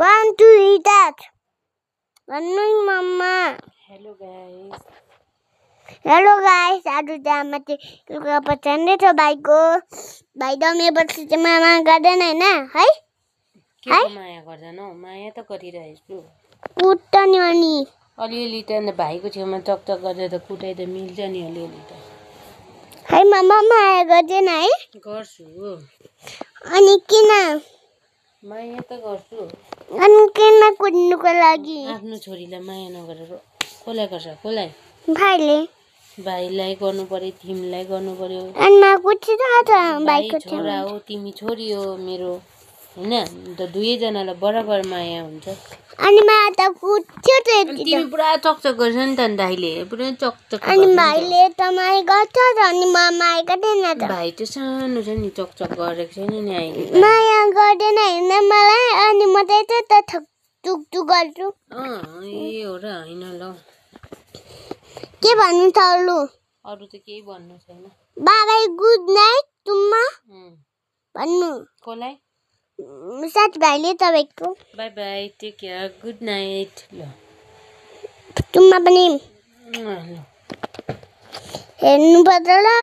Want to eat that? Running, Mama. Hello guys. Hello guys. आज चाहिँ म चाहिँ लुगा पछान्दै छ भाइको भाइ दमेपछि चाहिँ मामा गर्दैन हैन है के को माया गर्दैन हौ माया त गरिरहेछु कुट्ट नि अनि अलिअलि त भाइको छेउमा चकचक गरेर त कुटाइ त मिल्छ नि अलिअलि त है मामा माया गर्दैन है गर्छु अनि किन माया त गर्छु अनि किन कुट्नुको लागि आफ्नो छोरीलाई माया नगरेर कसलाई गर्छ कसलाई भाइले भाइलाई गर्नु पर्यो तिमीलाई गर्नु पर्यो अनि म कुटिरहेछ भाइको छोरा हो तिमी छोरी हो मेरो हैन त दुवै जनालाई बराबर माया हुन्छ अनि म त कुट्यो त तिमी पुरा चकचक गर्छ नि त दाइले पुरा चकचक अनि भाइले त माया गर्छ र अनि म माया गर्दैन त भाइ त सानो छ नि चकचक गरेको छैन नि अहिले माया गर्दैन हैन मलाई अनि म त टुक गर्छु ए हो र हैन ल के भन्नु छ लु अरु त केही भन्नु छैन बाबाई गुड नाइट तुम्मा भन्नु कोलाई साथीभाइले तपाईको bye bye take care good night ल तुम्मा पनि हेर्नु पर्छ ल